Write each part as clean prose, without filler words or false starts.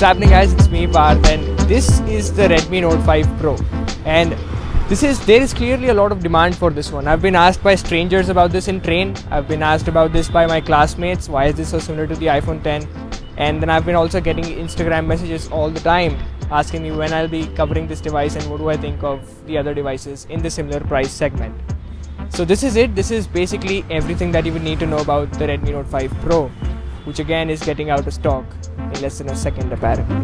happening, guys? It's me Parth, and this is the Redmi Note 5 Pro. And there is clearly a lot of demand for this one. I've been asked by strangers about this in train. I've been asked about this by my classmates. Why is this so similar to the iPhone 10? And then I've been also getting Instagram messages all the time asking me when I'll be covering this device and what do I think of the other devices in the similar price segment. So this is it. This is basically everything that you would need to know about the Redmi Note 5 Pro, which again is getting out of stock in less than a second apparently.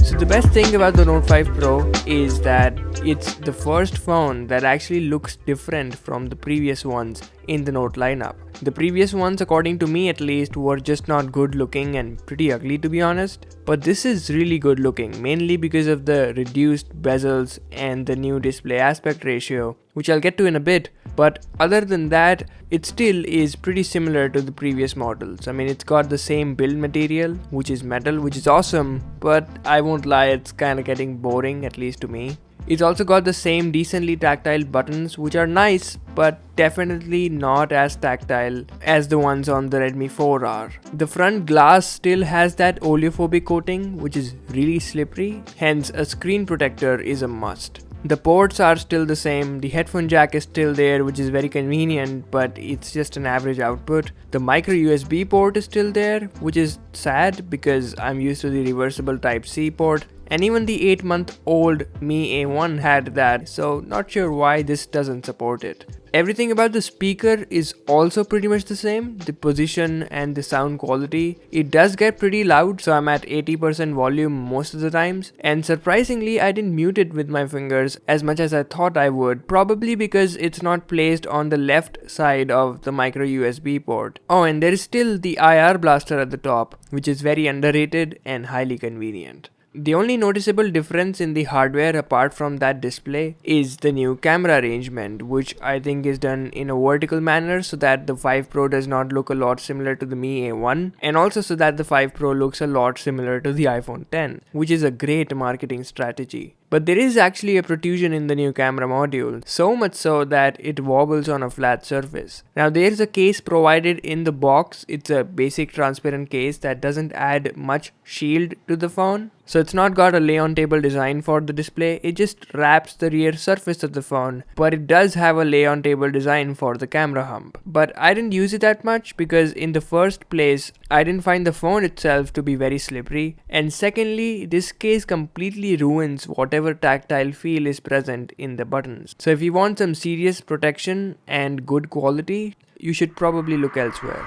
So the best thing about the Note 5 Pro is that it's the first phone that actually looks different from the previous ones in the Note lineup. The previous ones, according to me at least, were just not good looking and pretty ugly, to be honest. But this is really good looking, mainly because of the reduced bezels and the new display aspect ratio, which I'll get to in a bit. But other than that, it still is pretty similar to the previous models. I mean, it's got the same build material, which is metal, which is awesome, but I won't lie, it's kinda getting boring, at least to me. It's also got the same decently tactile buttons, which are nice, but definitely not as tactile as the ones on the Redmi 4 are. The front glass still has that oleophobic coating, which is really slippery, hence a screen protector is a must. The ports are still the same, the headphone jack is still there, which is very convenient, but it's just an average output. The micro USB port is still there, which is sad because I'm used to the reversible Type-C port. And even the 8-month-old Mi A1 had that, so not sure why this doesn't support it. Everything about the speaker is also pretty much the same, the position and the sound quality. It does get pretty loud, so I'm at 80% volume most of the times. And surprisingly, I didn't mute it with my fingers as much as I thought I would, probably because it's not placed on the left side of the micro USB port. Oh, and there is still the IR blaster at the top, which is very underrated and highly convenient. The only noticeable difference in the hardware apart from that display is the new camera arrangement, which I think is done in a vertical manner so that the 5 Pro does not look a lot similar to the Mi A1, and also so that the 5 Pro looks a lot similar to the iPhone 10, which is a great marketing strategy. But there is actually a protrusion in the new camera module, so much so that it wobbles on a flat surface. Now there is a case provided in the box. It's a basic transparent case that doesn't add much shield to the phone. So it's not got a lay on table design for the display, it just wraps the rear surface of the phone, but it does have a lay on table design for the camera hump. But I didn't use it that much because in the first place, I didn't find the phone itself to be very slippery, and secondly, this case completely ruins whatever tactile feel is present in the buttons. So if you want some serious protection and good quality, you should probably look elsewhere.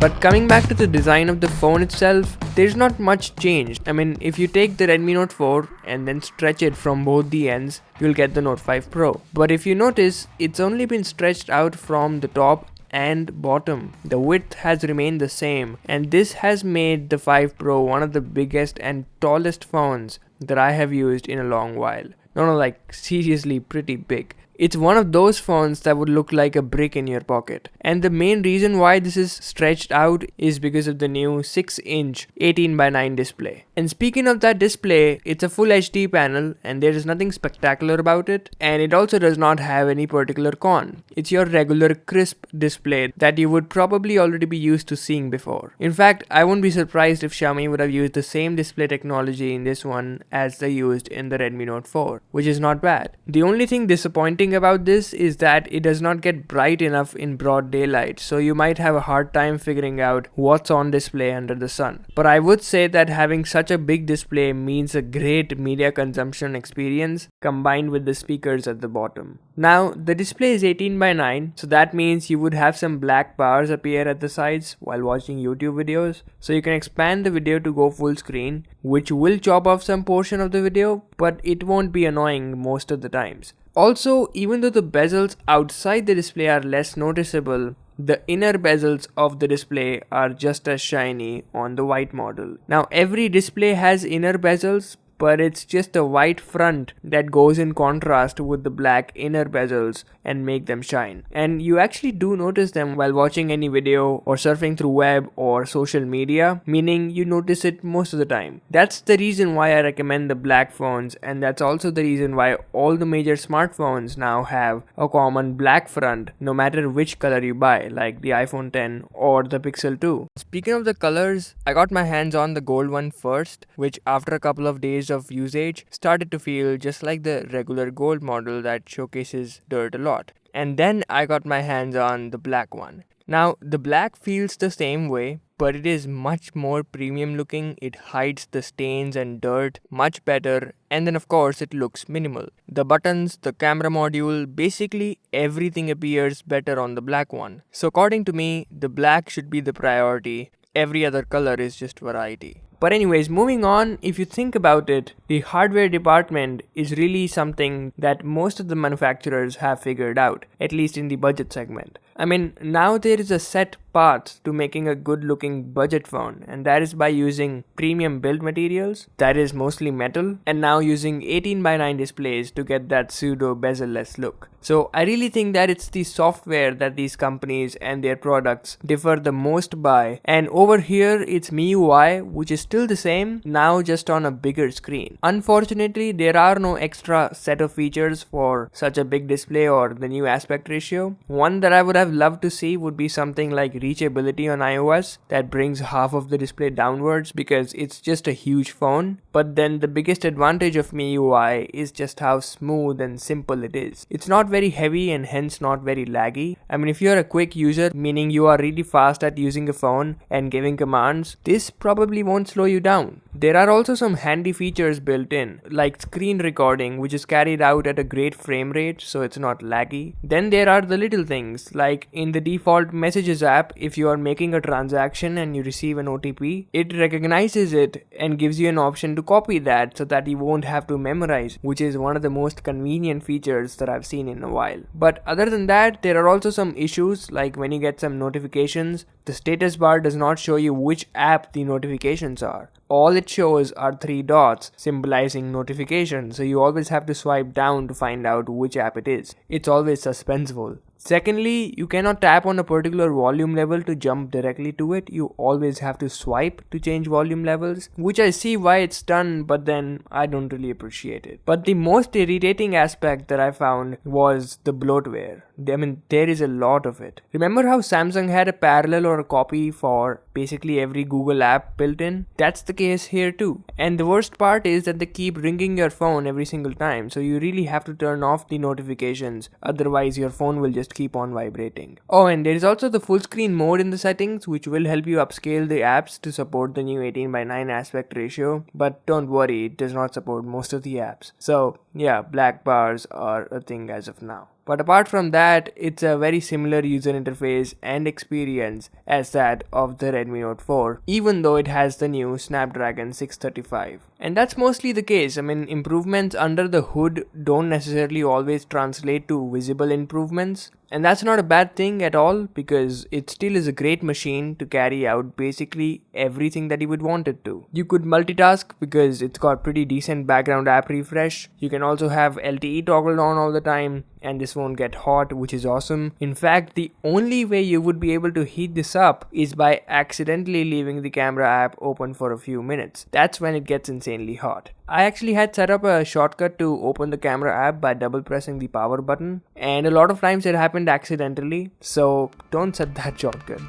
But coming back to the design of the phone itself, there's not much change. I mean, if you take the Redmi Note 4 and then stretch it from both the ends, you'll get the Note 5 Pro. But if you notice, it's only been stretched out from the top and bottom. The width has remained the same, and this has made the 5 Pro one of the biggest and tallest phones that I have used in a long while. No, like seriously pretty big. It's one of those phones that would look like a brick in your pocket. And the main reason why this is stretched out is because of the new 6-inch 18:9 display. And speaking of that display, it's a full HD panel and there is nothing spectacular about it. And it also does not have any particular con. It's your regular crisp display that you would probably already be used to seeing before. In fact, I won't be surprised if Xiaomi would have used the same display technology in this one as they used in the Redmi Note 4, which is not bad. The only thing disappointing about this is that it does not get bright enough in broad daylight, so you might have a hard time figuring out what's on display under the sun. But I would say that having such a big display means a great media consumption experience combined with the speakers at the bottom. Now the display is 18:9, so that means you would have some black bars appear at the sides while watching YouTube videos, so you can expand the video to go full screen, which will chop off some portion of the video, but it won't be annoying most of the times. Also, even though the bezels outside the display are less noticeable, the inner bezels of the display are just as shiny on the white model. Now every display has inner bezels, but it's just a white front that goes in contrast with the black inner bezels and make them shine. And you actually do notice them while watching any video or surfing through web or social media, meaning you notice it most of the time. That's the reason why I recommend the black phones, and that's also the reason why all the major smartphones now have a common black front no matter which color you buy, like the iPhone 10 or the Pixel 2. Speaking of the colors, I got my hands on the gold one first, which after a couple of days of usage started to feel just like the regular gold model that showcases dirt a lot. And then I got my hands on the black one. Now, the black feels the same way, but it is much more premium looking. It hides the stains and dirt much better, and then of course it looks minimal. The buttons, the camera module, basically everything appears better on the black one. So according to me, the black should be the priority. Every other color is just variety. But anyways, moving on, if you think about it, the hardware department is really something that most of the manufacturers have figured out, at least in the budget segment. I mean, now there is a set path to making a good looking budget phone, and that is by using premium build materials, that is mostly metal, and now using 18:9 displays to get that pseudo bezel-less look. So I really think that it's the software that these companies and their products differ the most by, and over here it's MIUI, which is still the same, now just on a bigger screen. Unfortunately, there are no extra set of features for such a big display or the new aspect ratio. One that I would have loved to see would be something like reachability on iOS that brings half of the display downwards, because it's just a huge phone. But then the biggest advantage of MIUI is just how smooth and simple it is. It's not very heavy and hence not very laggy. I mean, if you're a quick user, meaning you are really fast at using a phone and giving commands, this probably won't slow you down. There are also some handy features built in, like screen recording, which is carried out at a great frame rate, so it's not laggy. Then there are the little things, like in the default Messages app, if you are making a transaction and you receive an OTP, it recognizes it and gives you an option to copy that so that you won't have to memorize, which is one of the most convenient features that I've seen in a while. But other than that, there are also some issues, like when you get some notifications, the status bar does not show you which app the notifications are. All it shows are 3 dots symbolizing notification, so you always have to swipe down to find out which app it is. It's always suspenseful. Secondly, you cannot tap on a particular volume level to jump directly to it. You always have to swipe to change volume levels, which I see why it's done, but then I don't really appreciate it. But the most irritating aspect that I found was the bloatware. I mean, there is a lot of it. Remember how Samsung had a parallel or a copy for basically every Google app built in? That's the case here too. And the worst part is that they keep ringing your phone every single time, so you really have to turn off the notifications, otherwise your phone will just keep on vibrating. Oh, and there is also the full screen mode in the settings, which will help you upscale the apps to support the new 18:9 aspect ratio, but don't worry, it does not support most of the apps. So yeah, black bars are a thing as of now. But apart from that, it's a very similar user interface and experience as that of the Redmi Note 4, even though it has the new Snapdragon 635. And that's mostly the case. I mean, improvements under the hood don't necessarily always translate to visible improvements. And that's not a bad thing at all, because it still is a great machine to carry out basically everything that you would want it to. You could multitask because it's got pretty decent background app refresh. You can also have LTE toggled on all the time, and this won't get hot, which is awesome. In fact, the only way you would be able to heat this up is by accidentally leaving the camera app open for a few minutes. That's when it gets insanely hot. I actually had set up a shortcut to open the camera app by double pressing the power button, and a lot of times it happened accidentally, so don't set that shortcut.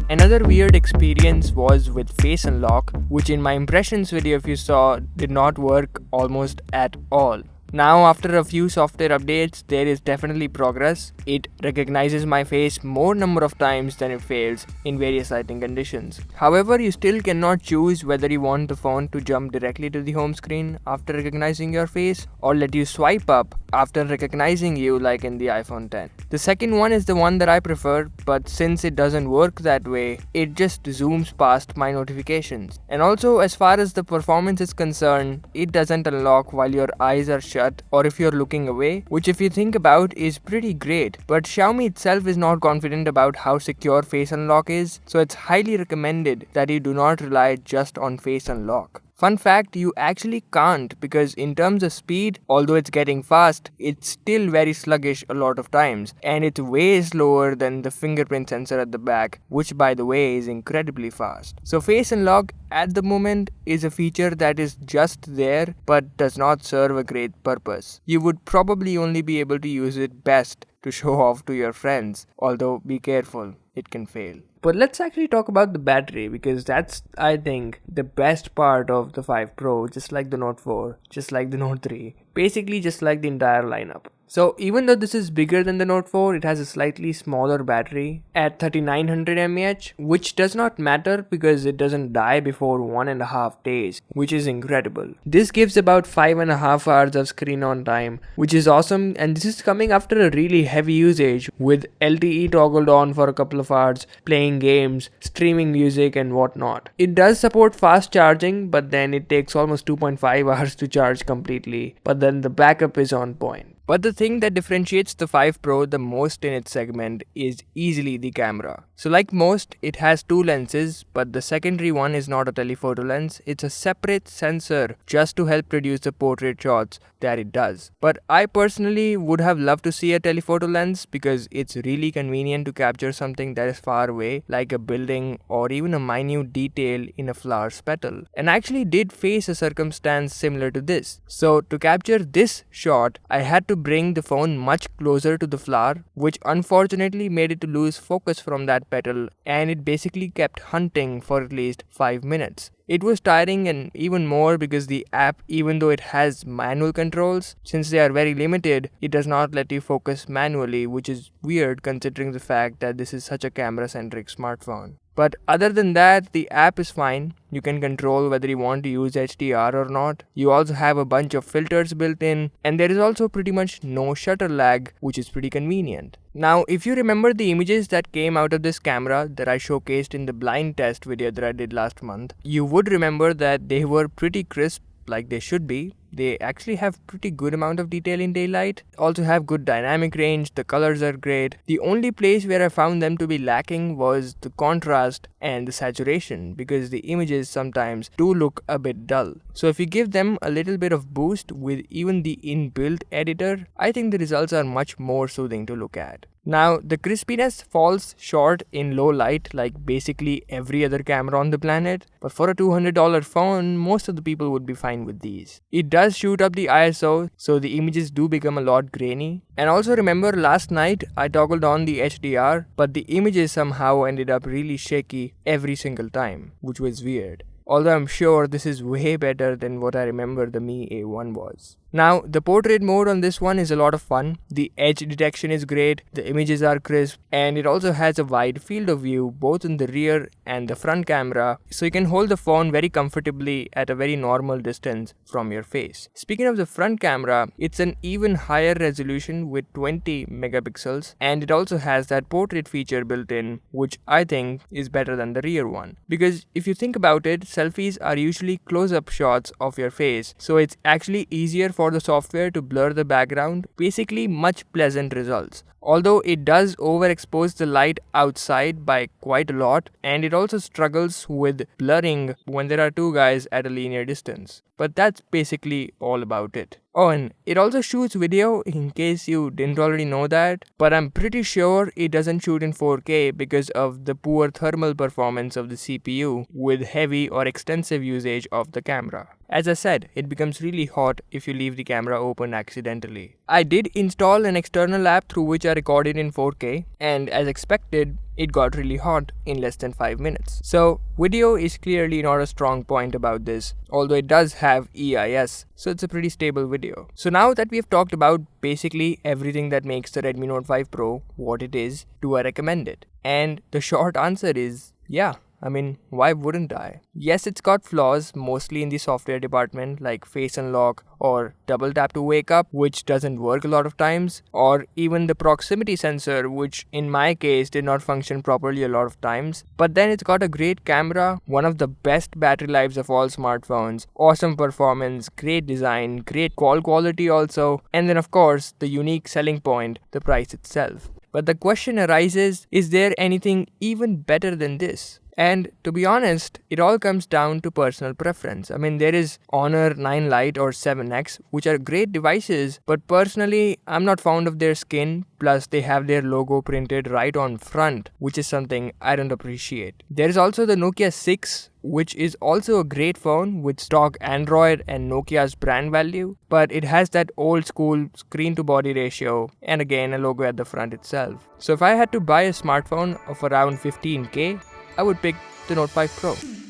Another weird experience was with face unlock, which in my impressions video, if you saw, did not work almost at all. Now, after a few software updates, there is definitely progress. It recognizes my face more number of times than it fails in various lighting conditions. However, you still cannot choose whether you want the phone to jump directly to the home screen after recognizing your face, or let you swipe up after recognizing you like in the iPhone 10. The second one is the one that I prefer, but since it doesn't work that way, it just zooms past my notifications. And also, as far as the performance is concerned, it doesn't unlock while your eyes are shut. shut or if you're looking away, which if you think about is pretty great. But Xiaomi itself is not confident about how secure face unlock is, so it's highly recommended that you do not rely just on face unlock. Fun fact, you actually can't, because in terms of speed, although it's getting fast, it's still very sluggish a lot of times, and it's way slower than the fingerprint sensor at the back, which by the way is incredibly fast. So face unlock at the moment is a feature that is just there but does not serve a great purpose. You would probably only be able to use it best to show off to your friends, although be careful, it can fail. But let's actually talk about the battery, because that's, I think, the best part of the 5 Pro, just like the Note 4, just like the Note 3, basically just like the entire lineup. So even though this is bigger than the Note 4, it has a slightly smaller battery at 3900 mAh, which does not matter because it doesn't die before 1.5 days, which is incredible. This gives about 5.5 hours of screen on time, which is awesome, and this is coming after a really heavy usage with LTE toggled on for a couple of hours, playing games, streaming music and whatnot. It does support fast charging, but then it takes almost 2.5 hours to charge completely, but then the backup is on point. But the thing that differentiates the 5 Pro the most in its segment is easily the camera. So like most, it has two lenses, but the secondary one is not a telephoto lens, it's a separate sensor just to help produce the portrait shots that it does. But I personally would have loved to see a telephoto lens because it's really convenient to capture something that is far away, like a building or even a minute detail in a flower's petal. And I actually did face a circumstance similar to this. So to capture this shot, I had to bring the phone much closer to the flower, which unfortunately made it to lose focus from that petal, and it basically kept hunting for at least 5 minutes. It was tiring, and even more because the app, even though it has manual controls, since they are very limited, it does not let you focus manually, which is weird considering the fact that this is such a camera-centric smartphone. But other than that, the app is fine. You can control whether you want to use HDR or not. You also have a bunch of filters built in, and there is also pretty much no shutter lag, which is pretty convenient. Now, if you remember the images that came out of this camera that I showcased in the blind test video that I did last month, you would remember that they were pretty crisp, like they should be. They actually have pretty good amount of detail in daylight, also have good dynamic range, the colors are great. The only place where I found them to be lacking was the contrast and the saturation, because the images sometimes do look a bit dull. So if you give them a little bit of boost with even the inbuilt editor, I think the results are much more soothing to look at. Now, the crispiness falls short in low light like basically every other camera on the planet, but for a $200 phone, most of the people would be fine with these. It does shoot up the ISO, so the images do become a lot grainy. And also remember, last night I toggled on the HDR, but the images somehow ended up really shaky every single time, which was weird. Although I'm sure this is way better than what I remember the Mi A1 was. Now, the portrait mode on this one is a lot of fun. The edge detection is great, the images are crisp, and it also has a wide field of view both in the rear and the front camera, so you can hold the phone very comfortably at a very normal distance from your face. Speaking of the front camera, it's an even higher resolution with 20 megapixels, and it also has that portrait feature built in, which I think is better than the rear one. Because if you think about it, selfies are usually close-up shots of your face, so it's actually easier for the software to blur the background, basically much pleasant results. Although it does overexpose the light outside by quite a lot, and it also struggles with blurring when there are two guys at a linear distance. But that's basically all about it. Oh, and it also shoots video in case you didn't already know that, but I'm pretty sure it doesn't shoot in 4K because of the poor thermal performance of the CPU with heavy or extensive usage of the camera. As I said, it becomes really hot if you leave the camera open accidentally. I did install an external app through which I recorded in 4K, and as expected, it got really hot in less than 5 minutes. So video is clearly not a strong point about this, although it does have EIS, so it's a pretty stable video. So now that we have talked about basically everything that makes the Redmi Note 5 Pro what it is, do I recommend it? And the short answer is yeah, I mean, why wouldn't I? Yes, it's got flaws, mostly in the software department, like face unlock or double tap to wake up, which doesn't work a lot of times, or even the proximity sensor, which in my case did not function properly a lot of times. But then it's got a great camera, one of the best battery lives of all smartphones, awesome performance, great design, great call quality also, and then of course the unique selling point, the price itself. But the question arises, is there anything even better than this? And to be honest, it all comes down to personal preference. I mean, there is Honor 9 Lite or 7X, which are great devices, but personally, I'm not fond of their skin, plus they have their logo printed right on front, which is something I don't appreciate. There is also the Nokia 6, which is also a great phone with stock Android and Nokia's brand value, but it has that old school screen to body ratio and again a logo at the front itself. So if I had to buy a smartphone of around 15k, I would pick the Note 5 Pro.